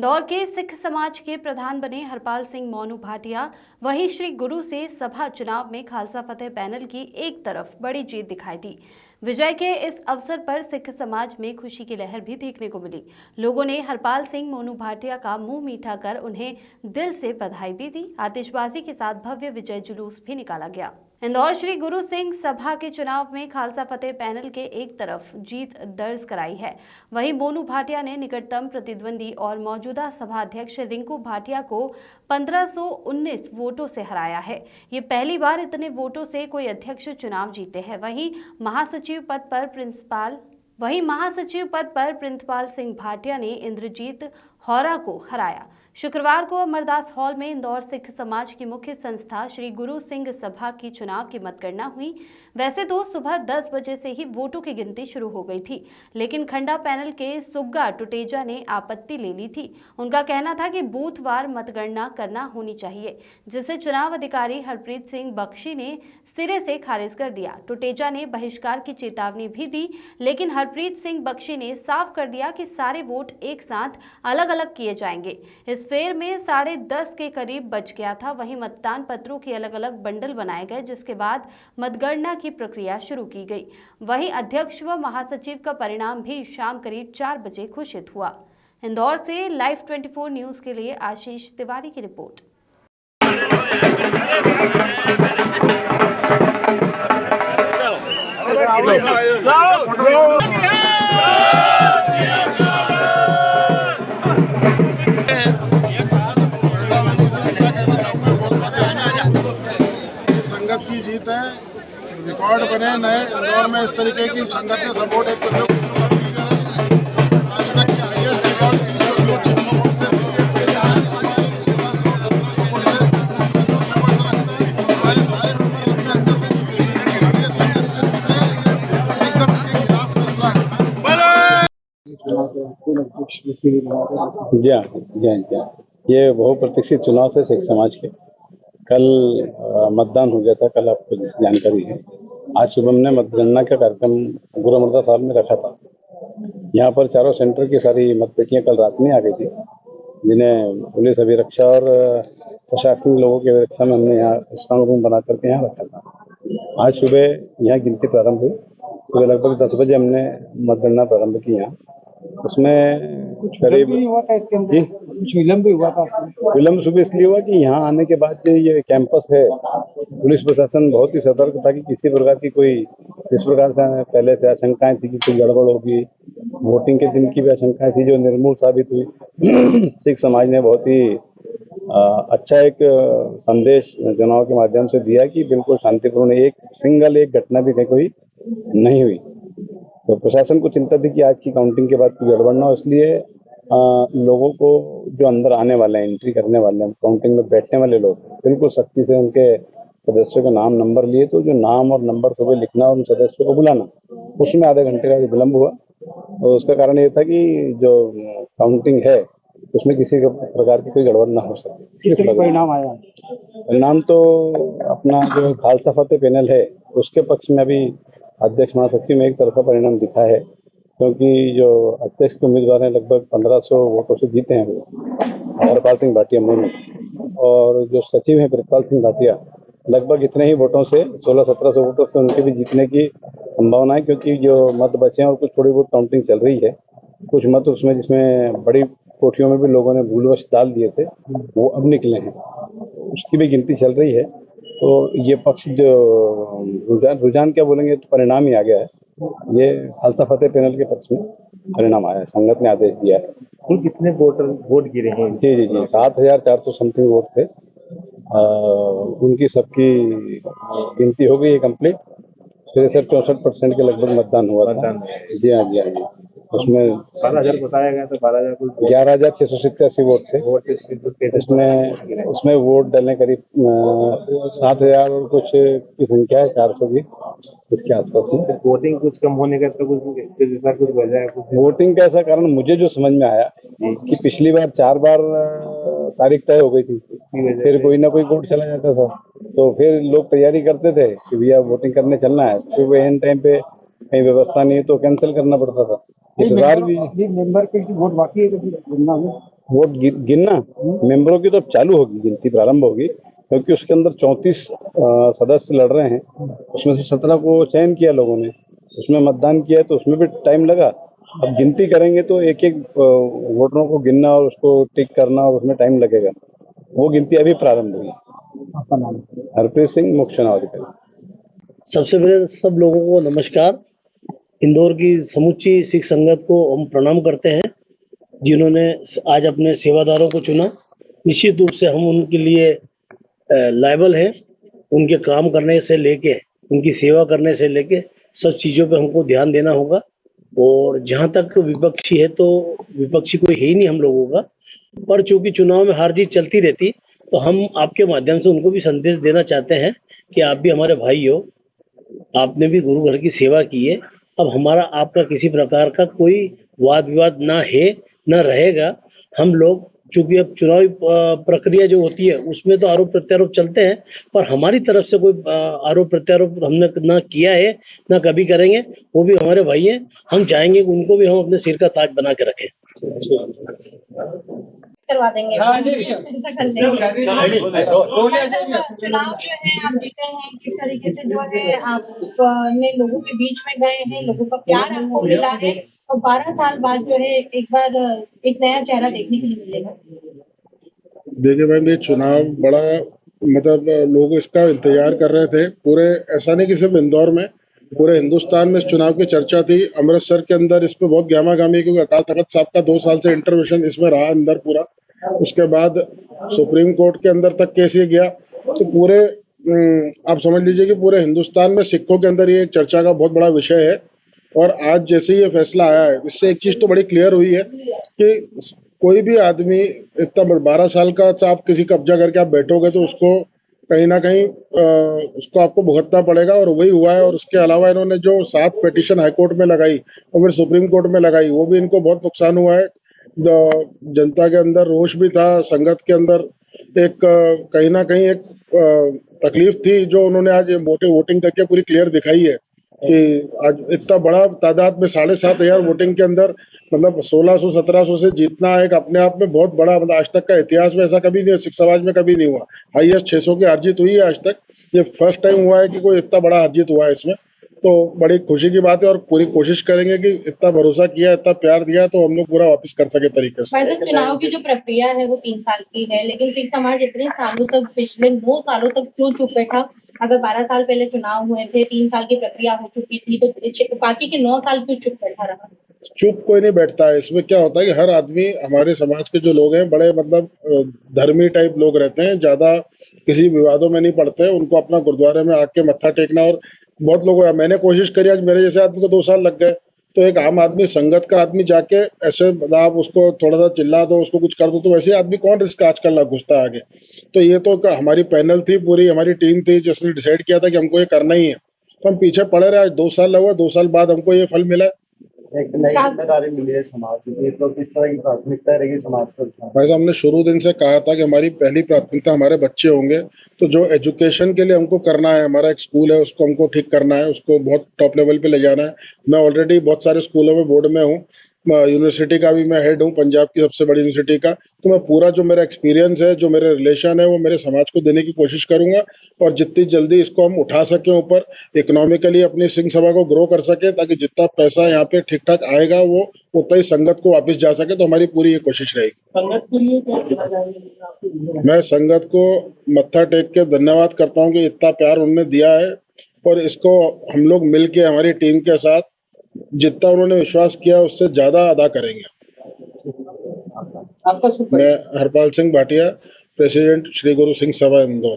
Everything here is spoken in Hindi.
इंदौर के सिख समाज के प्रधान बने हरपाल सिंह मोनू भाटिया वहीं श्री गुरु से सभा चुनाव में खालसा फतेह पैनल की एक तरफ बड़ी जीत दिखाई दी। विजय के इस अवसर पर सिख समाज में खुशी की लहर भी देखने को मिली। लोगों ने हरपाल सिंह मोनू भाटिया का मुंह मीठा कर उन्हें दिल से बधाई भी दी। आतिशबाजी के साथ भव्य विजय जुलूस भी निकाला गया। इंदौर श्री गुरु सिंह सभा के चुनाव में खालसा फतेह पैनल के एक तरफ जीत दर्ज कराई है, वहीं मोनू भाटिया ने निकटतम प्रतिद्वंदी और मौजूदा सभा अध्यक्ष रिंकू भाटिया को 1519 वोटों से हराया है। ये पहली बार इतने वोटों से कोई अध्यक्ष चुनाव जीते हैं। वहीं महासचिव पद पर प्रिंसिपाल सिंह भाटिया ने इंद्रजीत हौरा को हराया। शुक्रवार को अमरदास हॉल में इंदौर सिख समाज की मुख्य संस्था श्री गुरु सिंह सभा की चुनाव की मतगणना हुई। वैसे तो सुबह 10 बजे से ही वोटों की गिनती शुरू हो गई थी, लेकिन खंडा पैनल के सुग्गा टुटेजा ने आपत्ति ले ली थी। उनका कहना था कि बूथवार मतगणना करना होनी चाहिए, जिसे चुनाव अधिकारी हरप्रीत सिंह बख्शी ने सिरे से खारिज कर दिया। टुटेजा ने बहिष्कार की चेतावनी भी दी, लेकिन हरप्रीत सिंह बख्शी ने साफ कर दिया कि सारे वोट एक साथ अलग अलग किए जाएंगे। इस फेर में 10:30 के करीब बच गया था। वहीं मतदान पत्रों की अलग अलग बंडल बनाए गए, जिसके बाद मतगणना की प्रक्रिया शुरू की गई। वहीं अध्यक्ष व महासचिव का परिणाम भी शाम करीब 4 बजे घोषित हुआ। इंदौर से लाइव 24 न्यूज के लिए आशीष तिवारी की रिपोर्ट। संगत की जीत है, रिकॉर्ड बने नए इंदौर में। इस तरीके की संगत ने सपोर्ट एक आज तक की हाईएस्ट रिकॉर्ड जीत जो थी 600 वोट से थी। ये पहली बार हमारे सारे मेंबर लंबे अंतर से जीते हैं। ये संगत जो जीते हैं एकदम उनके खिलाफ फैसला है। जी हाँ, ये बहुप्रतीक्षित चुनाव थे सिख समाज के। कल मतदान हो गया था, कल आपको जैसी जानकारी है। आज सुबह हमने मतगणना का कार्यक्रम गुरु अमरदास हॉल में रखा था। यहाँ पर चारों सेंटर की सारी मतपेटियाँ कल रात में आ गई थी, जिन्हें पुलिस अभिरक्षा और प्रशासनिक लोगों की अभिरक्षा में हमने यहाँ स्ट्रांग रूम बना करके यहाँ रखा था। आज सुबह यहाँ गिनती प्रारंभ हुई। सुबह लगभग 10 बजे हमने मतगणना प्रारंभ की। यहाँ उसमें कुछ करीब कुछ विलम्ब भी हुआ था। विलम्ब सुबह इसलिए हुआ कि यहाँ आने के बाद जो ये कैंपस है, पुलिस प्रशासन बहुत ही सतर्क था कि किसी प्रकार की कोई जिस प्रकार से पहले से आशंकाएं थी कि कोई गड़बड़ होगी, वोटिंग के दिन की भी आशंकाएं थी जो निर्मूल साबित हुई। सिख समाज ने बहुत ही अच्छा एक संदेश चुनाव के माध्यम से दिया कि बिल्कुल शांतिपूर्ण एक घटना भी कोई नहीं हुई। तो प्रशासन को चिंता थी कि आज की काउंटिंग के बाद कोई गड़बड़ ना हो, इसलिए लोगों को जो अंदर आने वाले हैं, एंट्री करने वाले हैं, काउंटिंग में बैठने वाले लोग बिल्कुल सख्ती से उनके सदस्यों का नाम नंबर लिए। तो जो नाम और नंबर सुबह लिखना और उन सदस्यों को बुलाना, उसमें आधे घंटे का विलम्ब हुआ। और उसका कारण ये था कि जो काउंटिंग है उसमें किसी प्रकार की कोई गड़बड़ ना हो सके। परिणाम तो अपना जो खालसा फतेह पैनल है उसके पक्ष में अभी अध्यक्ष महासचिव में एक तरफा परिणाम दिखा है, क्योंकि जो अध्यक्ष के उम्मीदवार हैं लगभग 1500 वोटों से जीते हैं वो हरपाल सिंह भाटिया मोनू, और जो सचिव हैं प्रिंसिपाल सिंह भाटिया लगभग इतने ही वोटों से 1600-1700 वोटों से उनके भी जीतने की संभावना है। क्योंकि जो मत बचे हैं और कुछ थोड़ी बहुत काउंटिंग चल रही है, कुछ मत उसमें जिसमें बड़ी कोठियों में भी लोगों ने भूलवश डाल दिए थे वो अब निकले हैं, उसकी भी गिनती चल रही है। तो ये पक्ष जो रुझान क्या बोलेंगे, तो परिणाम ही आ गया है। ये खालसा फतेह पैनल के पक्ष में परिणाम आया है, संगत ने आदेश दिया है। कुल कितने वोट गिरे हैं? जी 7400 समथिंग वोट थे। उनकी सबकी गिनती हो गई है कंप्लीट। 63-64% के लगभग मतदान हुआ था। जी हाँ। उसमें 12,000 बताया गया था। 11,687 वोट थे। उसमें वोट डालने करीब 7,000 और कुछ की संख्या है, 400 की इसके आसपास में। वोटिंग कुछ कम होने का तो कुछ वजह है? वोटिंग का ऐसा कारण मुझे जो समझ में आया कि पिछली बार 4 बार तारीख तय हो गई थी, फिर कोई ना कोई वोट चला जाता था, तो फिर लोग तैयारी करते थे कि भैया वोटिंग करने चलना है। फिर वो एन टाइम पे कहीं व्यवस्था नहीं है तो कैंसिल करना पड़ता था। इस बार भी मेंबर के वोट बाकी है वोट गिनना मेंबरों की तो अब चालू होगी, गिनती प्रारंभ होगी, क्योंकि उसके अंदर 34 सदस्य लड़ रहे हैं। उसमें से 17 को चयन किया लोगों ने, उसमें मतदान किया तो उसमें भी टाइम लगा। अब गिनती करेंगे तो एक एक वोटरों को गिनना और उसको टिक करना और उसमें टाइम लगेगा। वो गिनती अभी प्रारंभ हुई। आपका नाम? हरप्रीत सिंह, मुख्य चुनाव अधिकारी। सबसे पहले सब लोगों को नमस्कार। इंदौर की समूची सिख संगत को हम प्रणाम करते हैं, जिन्होंने आज अपने सेवादारों को चुना। निश्चित रूप से हम उनके लिए लायबल हैं। उनके काम करने से लेके, उनकी सेवा करने से लेके सब चीज़ों पे हमको ध्यान देना होगा। और जहाँ तक विपक्षी है, तो विपक्षी कोई है ही नहीं हम लोगों का, पर चूंकि चुनाव में हार जीत चलती रहती, तो हम आपके माध्यम से उनको भी संदेश देना चाहते हैं कि आप भी हमारे भाई हो, आपने भी गुरु घर की सेवा की है। अब हमारा आपका किसी प्रकार का कोई वाद विवाद ना है, ना रहेगा। हम लोग चूंकि अब चुनावी प्रक्रिया जो होती है उसमें तो आरोप प्रत्यारोप चलते हैं, पर हमारी तरफ से कोई आरोप प्रत्यारोप हमने ना किया है, ना कभी करेंगे। वो भी हमारे भाई हैं, हम चाहेंगे कि उनको भी हम अपने सिर का ताज बना के रखें। करवा देंगे। चिंता कर लेंगे। चुनाव जो है आप देखते हैं किस तरीके से जो है आपने लोगों के बीच में गए हैं, लोगों का प्यार आपको मिला है, और 12 साल बाद जो है एक बार एक नया चेहरा देखने के लिए मिलेगा। देखिए मैम, ये चुनाव बड़ा मतलब लोग इसका इंतजार कर रहे थे पूरे, ऐसा नहीं कि सिर्फ इंदौर में, पूरे हिंदुस्तान में इस चुनाव की चर्चा थी। अमृतसर के अंदर इस पे बहुत गहमा-गहमी, क्योंकि अकाल तख्त साहब का 2 साल से इंटरवेंशन इसमें रहा अंदर पूरा। उसके बाद सुप्रीम कोर्ट के अंदर तक केस ये गया, तो पूरे आप समझ लीजिए कि पूरे हिंदुस्तान में सिखों के अंदर ये एक चर्चा का बहुत बड़ा विषय है। और आज जैसे ही ये फैसला आया है, इससे एक चीज तो बड़ी क्लियर हुई है कि कोई भी आदमी इतना 12 साल का आप किसी कब्जा करके आप बैठोगे तो उसको कहीं ना कहीं उसको आपको भुगतना पड़ेगा, और वही हुआ है। और उसके अलावा इन्होंने जो 7 पिटीशन हाईकोर्ट में लगाई और फिर सुप्रीम कोर्ट में लगाई, वो भी इनको बहुत नुकसान हुआ है। जनता के अंदर रोष भी था, संगत के अंदर एक कहीं ना कहीं एक तकलीफ थी, जो उन्होंने आज वोटिंग करके पूरी क्लियर दिखाई है कि आज इतना बड़ा तादाद में 7,500 वोटिंग के अंदर मतलब 1600-1700 से जीतना एक अपने आप में बहुत बड़ा, मतलब आज तक का इतिहास में ऐसा कभी नहीं, सिख समाज में कभी नहीं हुआ। हाईएस्ट 600 की हार जीत हुई है आज तक, ये फर्स्ट टाइम हुआ है कि कोई इतना बड़ा हार जीत हुआ है इसमें। तो बड़ी खुशी की बात है, और पूरी कोशिश करेंगे कि इतना भरोसा किया, इतना प्यार दिया, तो हम लोग पूरा वापस कर सके तरीके से। वैसे चुनाव की जो प्रक्रिया है वो 3 साल की है, लेकिन सिख समाज इतने सालों तक, पिछले 9 सालों तक क्यों चुप बैठा? अगर 12 साल पहले चुनाव हुए थे, 3 साल की प्रक्रिया हो चुकी थी, तो बाकी के 9 साल क्यों चुप बैठा रहा? चुप कोई नहीं बैठता है। इसमें क्या होता है कि हर आदमी, हमारे समाज के जो लोग हैं बड़े मतलब धर्मी टाइप लोग रहते हैं, ज्यादा किसी विवादों में नहीं पड़ते हैं। उनको अपना गुरुद्वारे में आके मत्था टेकना, और बहुत लोग, मैंने कोशिश करी, आज मेरे जैसे आदमी को 2 साल लग गए, तो एक आम आदमी, संगत का आदमी जाके ऐसे आप उसको थोड़ा सा चिल्ला दो, उसको कुछ कर दो, तो वैसे आदमी कौन रिस्क आजकल घुसता है आगे। तो ये तो हमारी पैनल थी, पूरी हमारी टीम थी, जिसने डिसाइड किया था कि हमको ये करना ही है, तो हम पीछे पड़े रहे। आज 2 साल लगा, 2 साल बाद हमको ये फल मिला। एक नई जिम्मेदारी मिली है समाज की, तो किस तरह की प्राथमिकता रहेगी समाज को? वैसे हमने शुरू दिन से कहा था कि हमारी पहली प्राथमिकता हमारे बच्चे होंगे, तो जो एजुकेशन के लिए हमको करना है, हमारा एक स्कूल है उसको हमको ठीक करना है, उसको बहुत टॉप लेवल पे ले जाना है। मैं ऑलरेडी बहुत सारे स्कूलों में बोर्ड में हूँ, यूनिवर्सिटी का भी मैं हेड हूँ, पंजाब की सबसे बड़ी यूनिवर्सिटी का। तो मैं पूरा जो मेरा एक्सपीरियंस है, जो मेरे रिलेशन है, वो मेरे समाज को देने की कोशिश करूंगा, और जितनी जल्दी इसको हम उठा सकें ऊपर, इकोनॉमिकली अपनी सिंह सभा को ग्रो कर सके, ताकि जितना पैसा यहाँ पे ठीक ठाक आएगा वो उतना ही संगत को वापस जा सके। तो हमारी पूरी ये कोशिश रहेगी। संगत के लिए क्या कहना चाहेंगे? मैं संगत को मत्था टेक के धन्यवाद करता हूँ कि इतना प्यार उन्होंने दिया है, और इसको हम लोग मिलके हमारी टीम के साथ जितना उन्होंने विश्वास किया उससे ज्यादा अदा करेंगे। आपका मैं हरपाल सिंह भाटिया, प्रेसिडेंट श्री गुरु सिंह सभा इंदौर।